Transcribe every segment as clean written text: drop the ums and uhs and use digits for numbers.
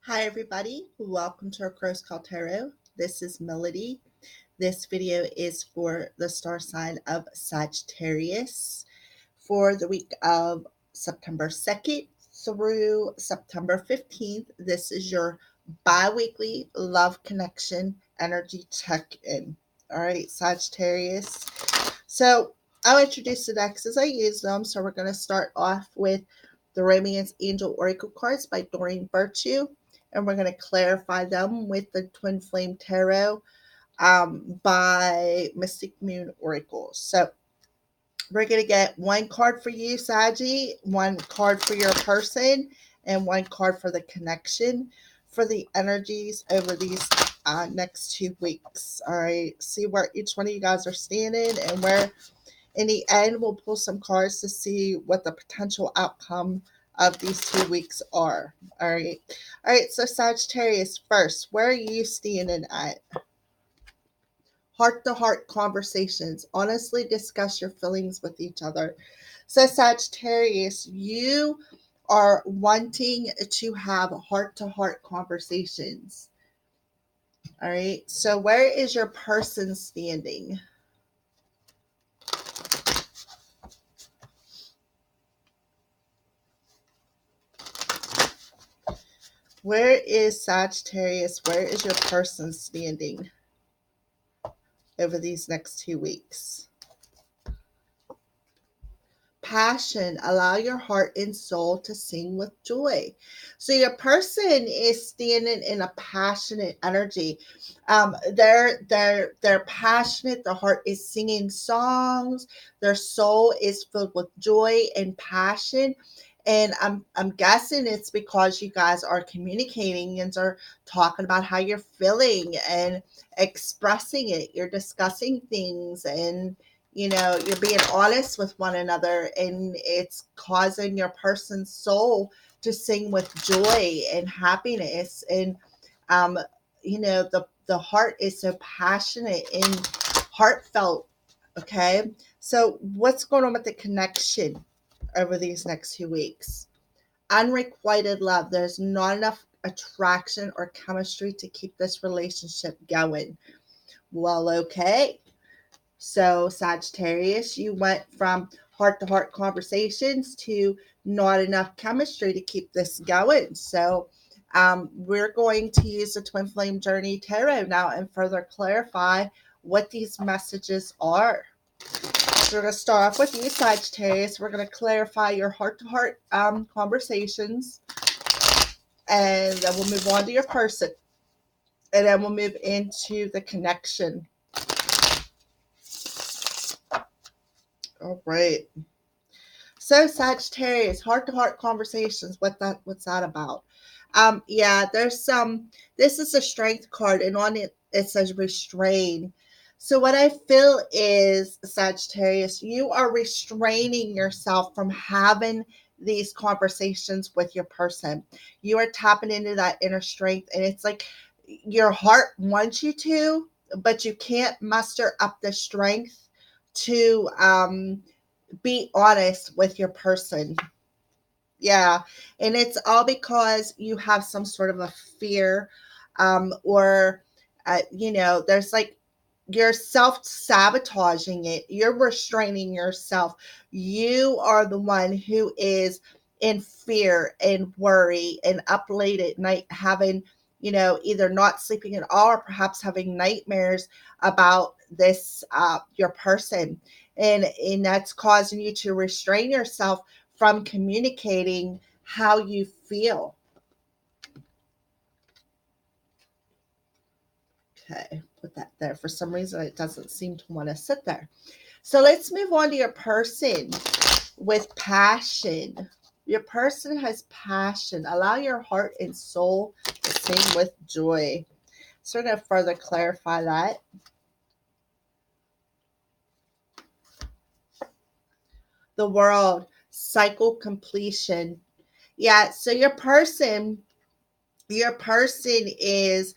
Hi everybody, welcome to our Cross Call Tarot. This is Melody. This video is for the star sign of Sagittarius for the week of September 2nd through September 15th. This is your bi-weekly love connection energy check-in. All right, Sagittarius. So I'll introduce the decks as I use them. So we're going to start off with the Romance Angel Oracle cards by Doreen Virtue, and we're going to clarify them with the Twin Flame Tarot by Mystic Moon Oracle. So we're going to get one card for you, Saggy, one card for your person, and one card for the connection for the energies over these next 2 weeks. All right, see where each one of you guys are standing, and where in the end we'll pull some cards to see what the potential outcome of these 2 weeks are. All right, so Sagittarius, first, where are you standing at? Heart to heart conversations. Honestly discuss your feelings with each other. So Sagittarius, you are wanting to have heart to heart conversations. All right, so where is your person standing? Where is Sagittarius? Where is your person standing over these next 2 weeks? Passion. Allow your heart and soul to sing with joy. So your person is standing in a passionate energy. They're passionate. Their heart is singing songs. Their soul is filled with joy and passion. And I'm guessing it's because you guys are communicating and are talking about how you're feeling and expressing it. You're discussing things, and you're being honest with one another, and it's causing your person's soul to sing with joy and happiness. And um the heart is so passionate and heartfelt. Okay, so what's going on with the connection over these next 2 weeks? Unrequited love. There's not enough attraction or chemistry to keep this relationship going. Well, okay. So, Sagittarius, you went from heart to heart conversations to not enough chemistry to keep this going. So, we're going to use the Twin Flame Journey Tarot now and further clarify what these messages are. So, we're going to start off with you, Sagittarius. We're going to clarify your heart to heart conversations, and then we'll move on to your person, and then we'll move into the connection. All right. So Sagittarius, heart-to-heart conversations. What's that about? Yeah, there's some. This is a strength card, and on it says restrain. So what I feel is, Sagittarius, you are restraining yourself from having these conversations with your person. You are tapping into that inner strength, and it's like your heart wants you to, but you can't muster up the strength to be honest with your person. Yeah. And it's all because you have some sort of a fear, or, there's like, you're self sabotaging it. You're restraining yourself. You are the one who is in fear and worry and up late at night having, either not sleeping at all or perhaps having nightmares about this, your person. And that's causing you to restrain yourself from communicating how you feel. Okay, put that there. For some reason, it doesn't seem to want to sit there. So let's move on to your person with passion. Your person has passion. Allow your heart and soul to sing with joy. So we're going to further clarify that. The world, cycle completion. Yeah, so your person is,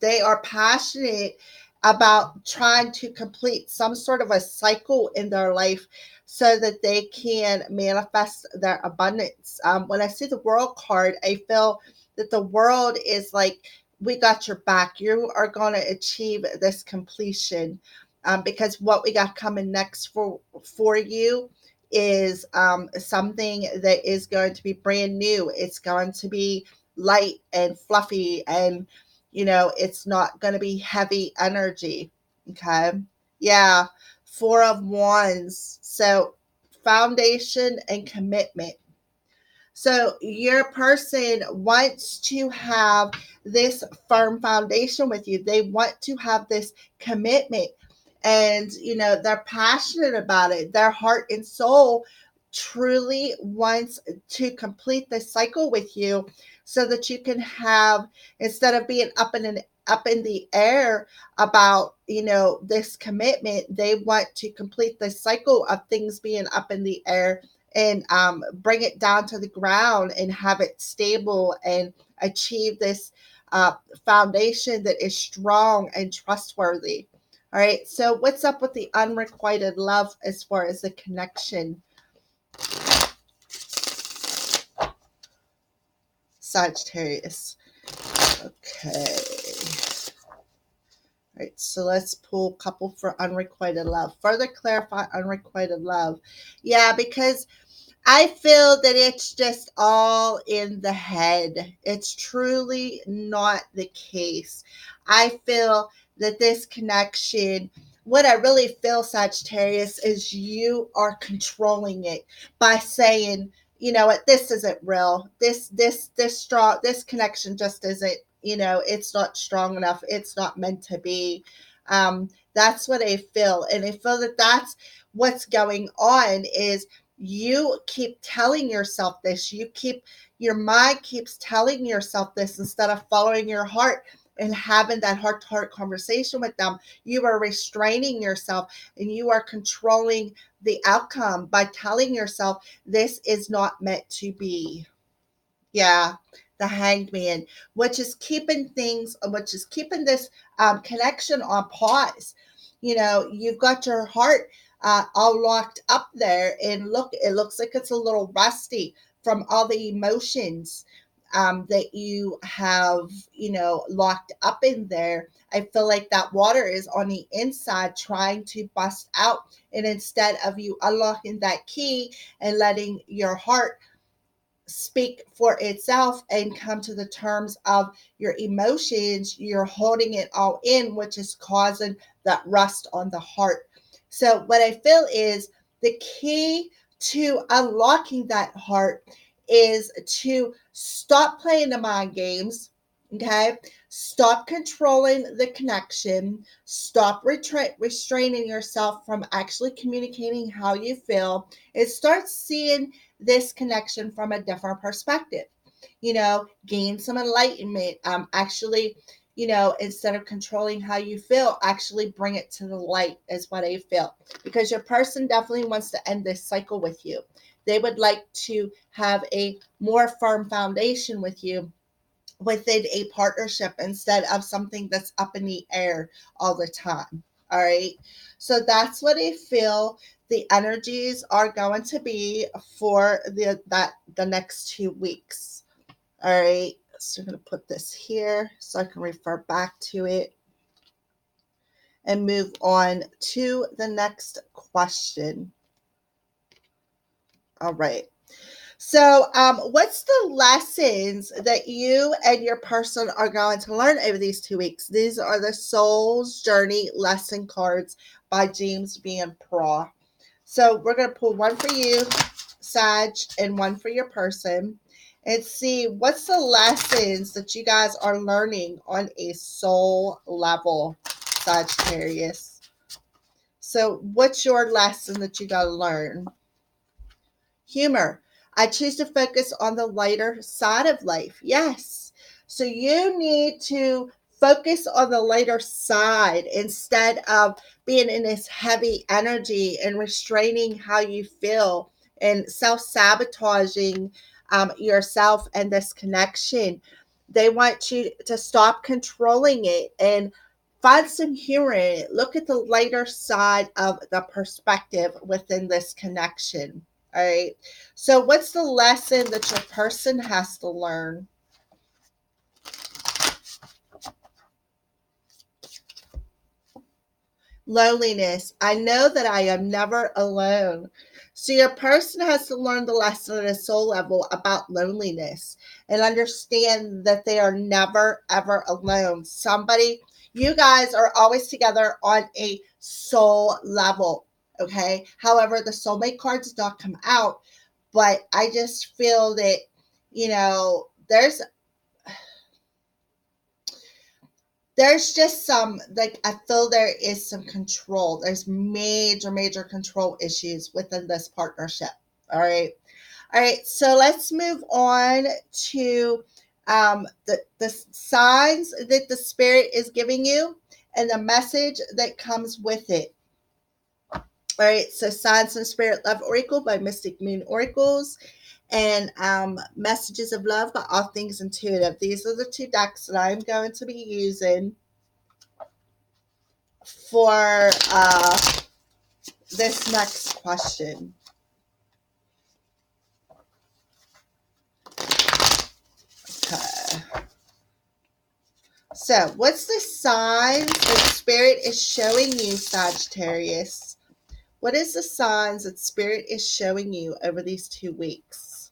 they are passionate, about trying to complete some sort of a cycle in their life so that they can manifest their abundance. When I see the world card, I feel that the world is like, we got your back. You are going to achieve this completion, because what we got coming next for you is something that is going to be brand new. It's going to be light and fluffy, and it's not going to be heavy energy. Okay. Yeah. Four of Wands. So foundation and commitment. So your person wants to have this firm foundation with you. They want to have this commitment, and they're passionate about it. Their heart and soul truly wants to complete the cycle with you so that you can have, instead of being up in the air about this commitment, they want to complete the cycle of things being up in the air, and bring it down to the ground and have it stable and achieve this uh, foundation that is strong and trustworthy. All right. So, what's up with the unrequited love as far as the connection, Sagittarius? Okay. All right. So, let's pull a couple for unrequited love. Further clarify unrequited love. Yeah, because I feel that it's just all in the head. It's truly not the case. I feel that this connection, what I really feel, Sagittarius, is you are controlling it by saying, you know what, this isn't real. This connection just isn't, it's not strong enough. It's not meant to be. That's what I feel. And I feel that that's what's going on is you keep telling yourself this. Your mind keeps telling yourself this instead of following your heart and having that heart to heart conversation with them. You are restraining yourself and you are controlling the outcome by telling yourself this is not meant to be. Yeah, the Hanged Man, which is keeping this connection on pause. You've got your heart all locked up there, and look, it looks like it's a little rusty from all the emotions that you have, locked up in there. I feel like that water is on the inside trying to bust out, and instead of you unlocking that key and letting your heart speak for itself and come to the terms of your emotions, you're holding it all in, which is causing that rust on the heart. So, what I feel is the key to unlocking that heart is to stop playing the mind games. Okay. Stop controlling the connection. Stop restraining yourself from actually communicating how you feel, and start seeing this connection from a different perspective. Gain some enlightenment. Actually, instead of controlling how you feel, actually bring it to the light, is what I feel. Because your person definitely wants to end this cycle with you. They would like to have a more firm foundation with you within a partnership instead of something that's up in the air all the time. All right. So that's what I feel the energies are going to be for the next 2 weeks. All right. So I'm going to put this here so I can refer back to it and move on to the next question. All right. So, what's the lessons that you and your person are going to learn over these 2 weeks? These are the Soul's Journey lesson cards by James Van Praagh. So, we're going to pull one for you, Sag, and one for your person, and see what's the lessons that you guys are learning on a soul level, Sagittarius. So, what's your lesson that you got to learn? Humor. I choose to focus on the lighter side of life. Yes. So you need to focus on the lighter side instead of being in this heavy energy and restraining how you feel and self sabotaging yourself and this connection. They want you to stop controlling it and Find some humor in it. Look at the lighter side of the perspective within this connection. All right. So, what's the lesson that your person has to learn? Loneliness. I know that I am never alone. So your person has to learn the lesson at a soul level about loneliness and understand that they are never ever alone. Somebody, you guys are always together on a soul level. Okay. However, the soulmate card does not come out, but I just feel that, there's just some, like, I feel there is some control. There's major control issues within this partnership. All right. All right. So let's move on to the signs that the spirit is giving you and the message that comes with it. All right. So signs and spirit love oracle by Mystic Moon Oracles, and messages of love by All Things Intuitive. These are the two decks that I'm going to be using for this next question. Okay. So, what's the signs that Spirit is showing you, Sagittarius? What is the signs that Spirit is showing you over these 2 weeks?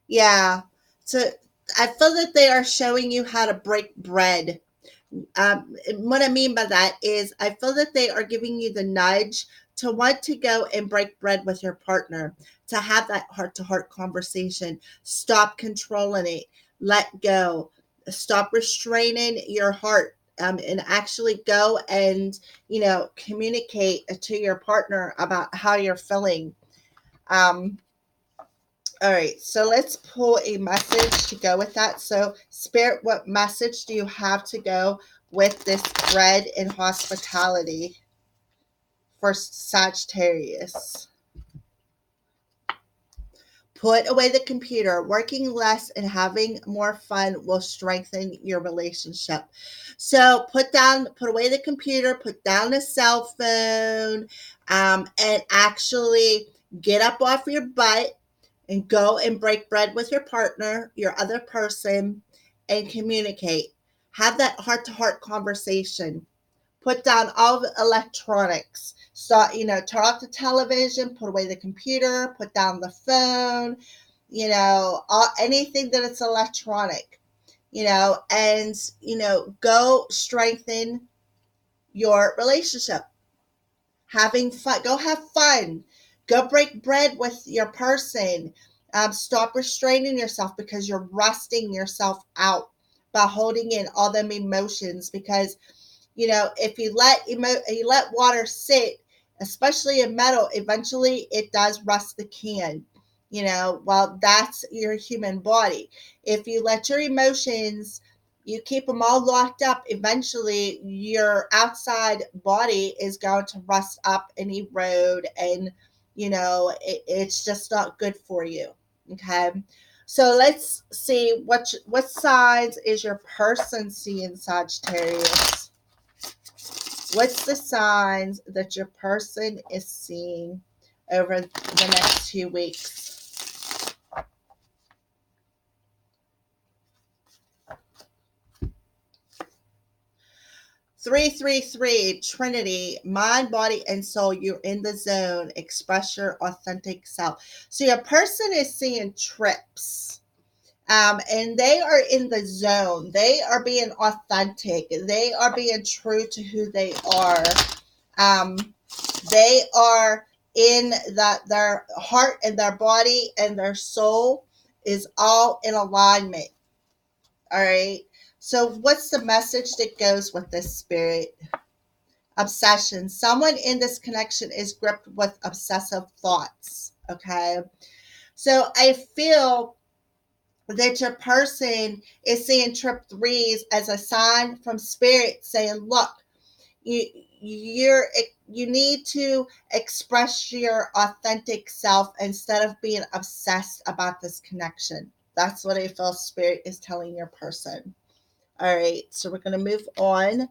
Yeah. So, I feel that they are showing you how to break bread. What I mean by that is, I feel that they are giving you the nudge to want to go and break bread with your partner, to have that heart to heart conversation. Stop controlling it, let go, stop restraining your heart. And actually go and communicate to your partner about how you're feeling. um, all right, so let's pull a message to go with that. So, Spirit, what message do you have to go with this bread and hospitality for Sagittarius? Put away the computer. Working less and having more fun will strengthen your relationship. So, put away the computer, put down the cell phone, and actually get up off your butt and go and break bread with your partner, your other person, and communicate. Have that heart to heart conversation. Put down all the electronics. Start, turn off the television, put away the computer, put down the phone, anything that it's electronic, and, go strengthen your relationship. Having fun. Go have fun. Go break bread with your person. Stop restraining yourself because you're rusting yourself out by holding in all them emotions. Because if you let water sit, especially in metal, eventually it does rust the can. Well, that's your human body. If you let your emotions, you keep them all locked up, eventually your outside body is going to rust up and erode, and it's just not good for you. Okay. So let's see what signs is your person seeing, Sagittarius. What's the signs that your person is seeing over the next 2 weeks? 333 Trinity, mind, body, and soul. You're in the zone. Express your authentic self. So your person is seeing trips. And they are in the zone. They are being authentic. They are being true to who they are. They are in that their heart and their body and their soul is all in alignment. All right. So, what's the message that goes with this, Spirit? Obsession. Someone in this connection is gripped with obsessive thoughts. Okay. So, I feel that your person is seeing trip threes as a sign from Spirit saying, look, you you're you need to express your authentic self instead of being obsessed about this connection. That's what I feel Spirit is telling your person. All right, so we're going to move on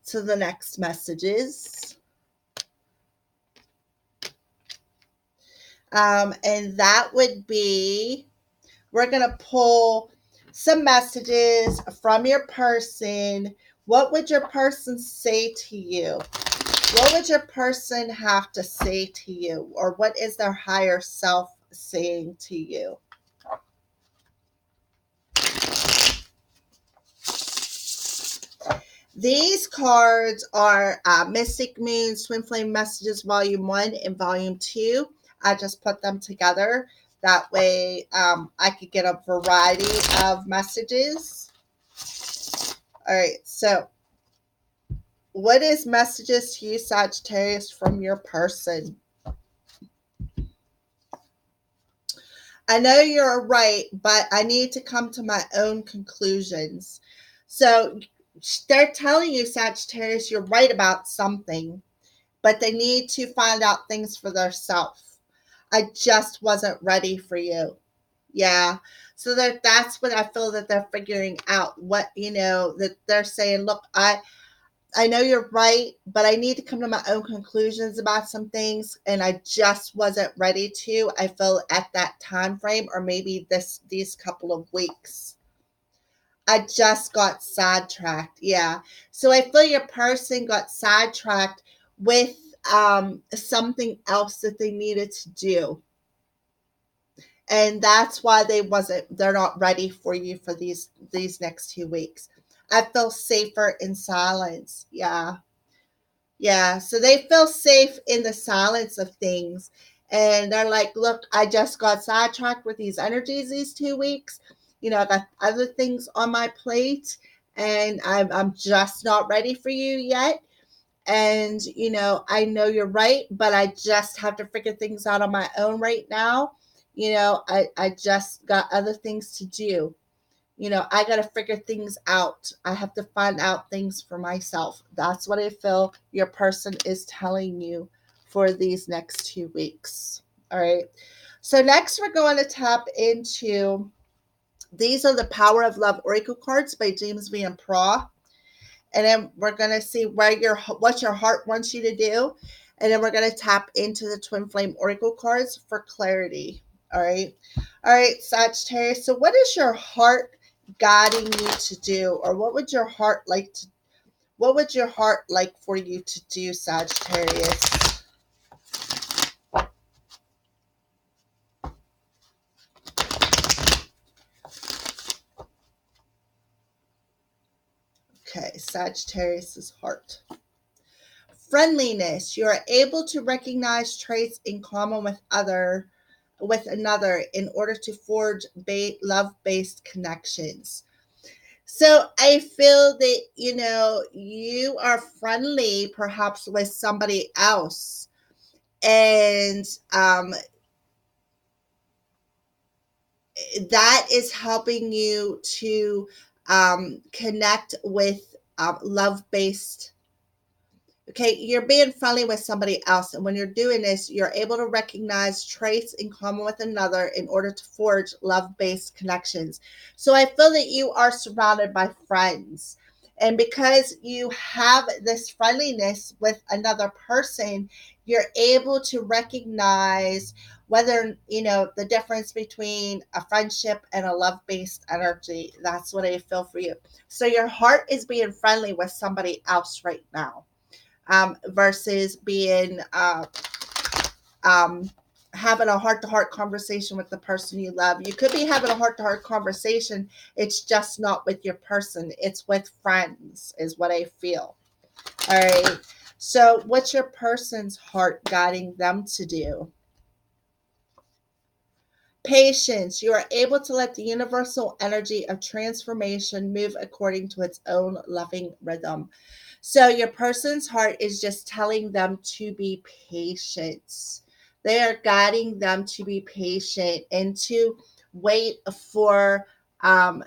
to the next messages. And that would be, we're going to pull some messages from your person. What would your person say to you? What would your person have to say to you? Or what is their higher self saying to you? These cards are Mystic Moons, Twin Flame Messages, Volume 1 and Volume 2. I just put them together. That way I could get a variety of messages. All right, so what is messages to you, Sagittarius, from your person? I know you're right, but I need to come to my own conclusions. So they're telling you, Sagittarius, you're right about something, but they need to find out things for themselves. I just wasn't ready for you. Yeah. So that's what I feel that they're figuring out. What, that they're saying, look, I know you're right, but I need to come to my own conclusions about some things, and I just wasn't ready to. I feel at that time frame, or maybe these couple of weeks. I just got sidetracked. Yeah. So I feel your person got sidetracked with something else that they needed to do. And that's why they're not ready for you for these next 2 weeks. I feel safer in silence. Yeah. Yeah, so they feel safe in the silence of things. And they're like, look, I just got sidetracked with these energies these 2 weeks. I got other things on my plate, and I'm just not ready for you yet. And, I know you're right, but I just have to figure things out on my own right now. I just got other things to do. I got to figure things out. I have to find out things for myself. That's what I feel your person is telling you for these next 2 weeks. All right. So, next, we're going to tap into, these are the Power of Love Oracle cards by James Van Praagh. And then we're going to see what your heart wants you to do. And then we're going to tap into the Twin Flame Oracle cards for clarity. All right. All right, Sagittarius. So what is your heart guiding you to do? Or what would your heart like for you to do, Sagittarius? Okay, Sagittarius's heart. Friendliness. You are able to recognize traits in common with another in order to forge love-based connections. So I feel that you are friendly perhaps with somebody else, and that is helping you to connect with love-based. Okay, you're being friendly with somebody else. And when you're doing this, you're able to recognize traits in common with another in order to forge love based connections. So I feel that you are surrounded by friends. And because you have this friendliness with another person, you're able to recognize whether, the difference between a friendship and a love based energy. That's what I feel for you. So your heart is being friendly with somebody else right now, versus being um, having a heart-to-heart conversation with the person you love. You could be having a heart-to-heart conversation. It's just not with your person. It's with friends, is what I feel. All right. So what's your person's heart guiding them to do? Patience. You are able to let the universal energy of transformation move according to its own loving rhythm. So your person's heart is just telling them to be patient. They are guiding them to be patient and to wait for the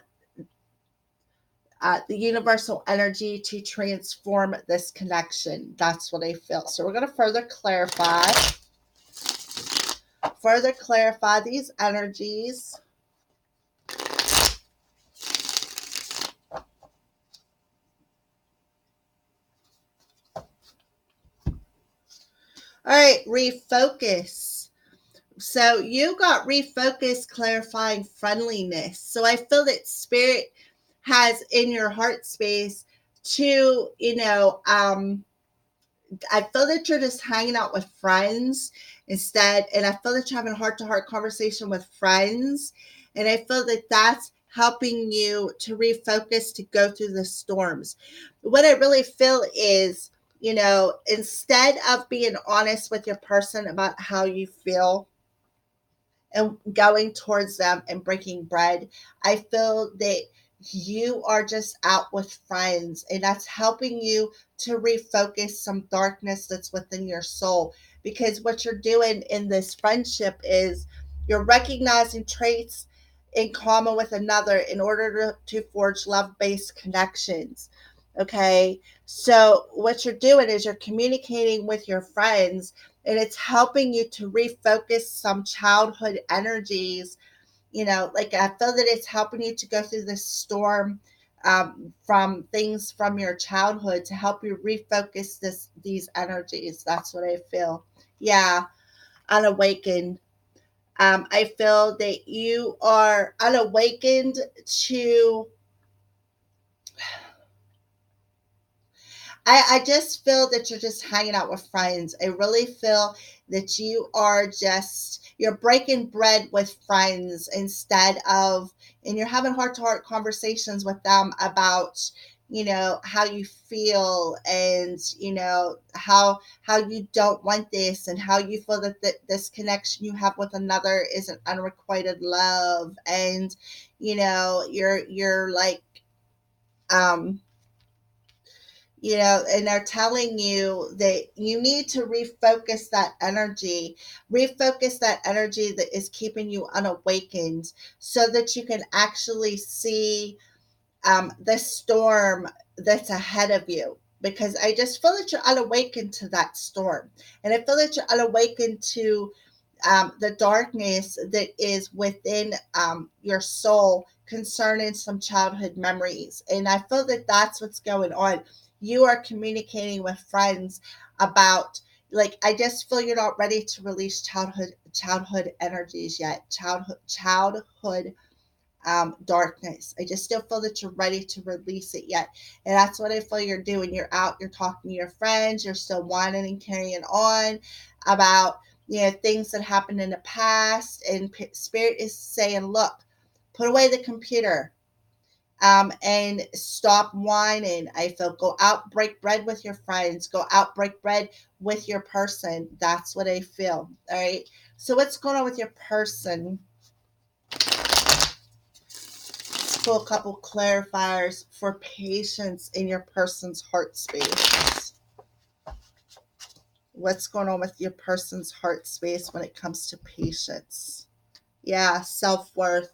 universal energy to transform this connection. That's what I feel. So we're going to further clarify these energies. All right, refocus. So you got refocus, clarifying friendliness. So I feel that spirit has in your heart space to, I feel that you're just hanging out with friends instead. And I feel that you're having a heart to heart conversation with friends. And I feel that that's helping you to refocus to go through the storms. What I really feel is, instead of being honest with your person about how you feel, and going towards them and breaking bread, I feel that you are just out with friends, and that's helping you to refocus some darkness that's within your soul. Because what you're doing in this friendship is you're recognizing traits in common with another in order to forge love based connections. Okay. So, what you're doing is you're communicating with your friends, and it's helping you to refocus some childhood energies. Like I feel that it's helping you to go through this storm, from things from your childhood to help you refocus these energies. That's what I feel. Yeah, unawakened. I feel that you are unawakened to. I just feel that you're just hanging out with friends. I really feel that you're breaking bread with friends instead of, and you're having heart to heart conversations with them about, how you feel, and, how you don't want this, and how you feel that this connection you have with another is an unrequited love. And, you're like, um, and they're telling you that you need to refocus that energy that is keeping you unawakened, so that you can actually see, the storm that's ahead of you. Because I just feel that you're unawakened to that storm. And I feel that you're unawakened to, the darkness that is within, your soul concerning some childhood memories. And I feel that that's what's going on. You are communicating with friends about, like, I just feel you're not ready to release childhood energies yet. Childhood, darkness. I just still feel that you're ready to release it yet. And that's what I feel you're doing. You're out, you're talking to your friends, you're still whining and carrying on about, things that happened in the past. And Spirit is saying, look, put away the computer. And stop whining. I feel go out, break bread with your friends, go out, break bread with your person. That's what I feel. All right. So, what's going on with your person? Pull a couple clarifiers for patience in your person's heart space. What's going on with your person's heart space when it comes to patience? Yeah, self-worth.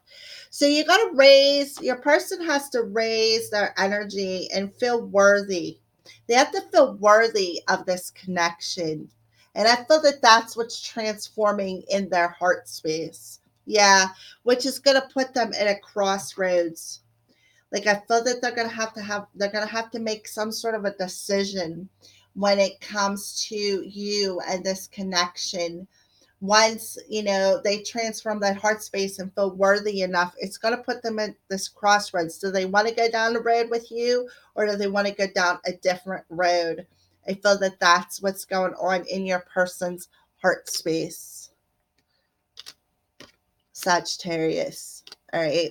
So your person has to raise their energy and feel worthy. They have to feel worthy of this connection. And I feel that that's what's transforming in their heart space. Yeah, which is going to put them at a crossroads. Like I feel that they're gonna have to make some sort of a decision when it comes to you and this connection. Once they transform that heart space and feel worthy enough, it's gonna put them at this crossroads. Do they want to go down the road with you, or do they want to go down a different road? I feel that that's what's going on in your person's heart space. Sagittarius. All right.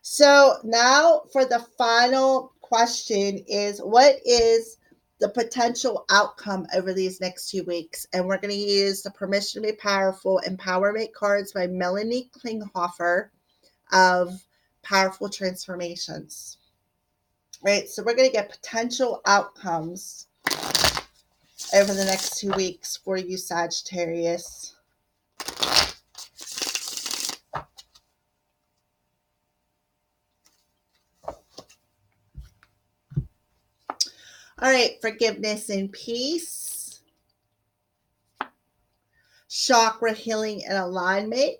So now for the final question is, what is the potential outcome over these next 2 weeks? And we're going to use the Permission to Be Powerful Empowerment cards by Melanie Klinghoffer of Powerful Transformations. Right. So we're going to get potential outcomes over the next 2 weeks for you, Sagittarius. All right, forgiveness and peace, chakra healing and alignment,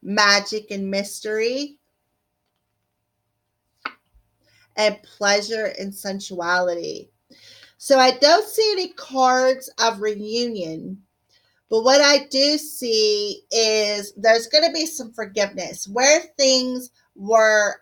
magic and mystery, and pleasure and sensuality. So I don't see any cards of reunion. But what I do see is there's going to be some forgiveness where things were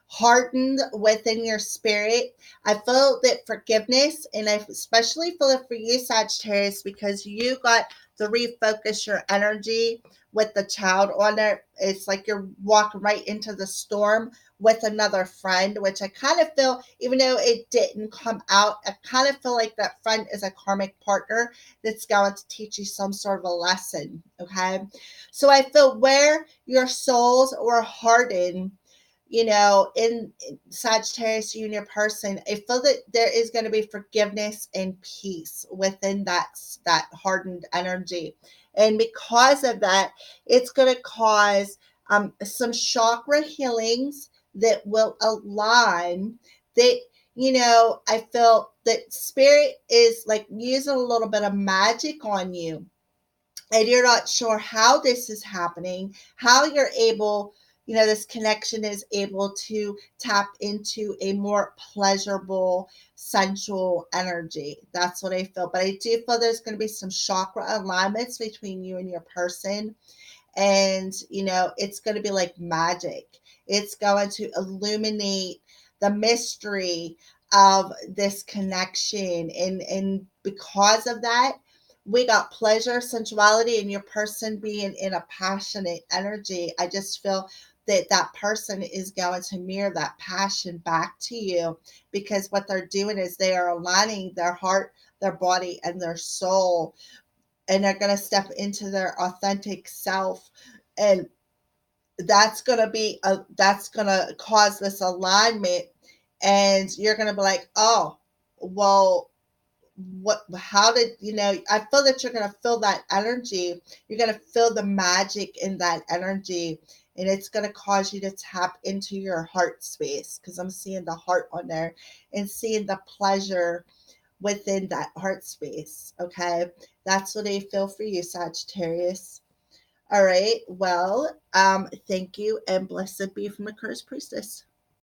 hardened within your spirit. I feel that forgiveness, and I especially feel it for you, Sagittarius, because you got to refocus your energy with the child on it. It's like you're walking right into the storm with another friend, which I kind of feel, even though it didn't come out, I kind of feel like that friend is a karmic partner that's going to teach you some sort of a lesson. Okay. So I feel where your souls were hardened, in Sagittarius, you and your person, I feel that there is going to be forgiveness and peace within that hardened energy. And because of that, it's going to cause some chakra healings that will align that. I feel that spirit is like using a little bit of magic on you, and you're not sure how this is happening, how you're able, this connection is able to tap into a more pleasurable, sensual energy. That's what I feel. But I do feel there's going to be some chakra alignments between you and your person, and it's going to be like magic. It's going to illuminate the mystery of this connection, and because of that, we got pleasure, sensuality, and your person being in a passionate energy. I just feel that that person is going to mirror that passion back to you, because what they're doing is they are aligning their heart, their body, and their soul, and they're going to step into their authentic self. And that's going to cause this alignment, and you're going to be like, oh, well, how did I feel that you're going to feel that energy. You're going to feel the magic in that energy, and it's going to cause you to tap into your heart space, because I'm seeing the heart on there and seeing the pleasure within that heart space. Okay. That's what I feel for you, Sagittarius. All right. Well, thank you, and blessed be from the cursed priestess.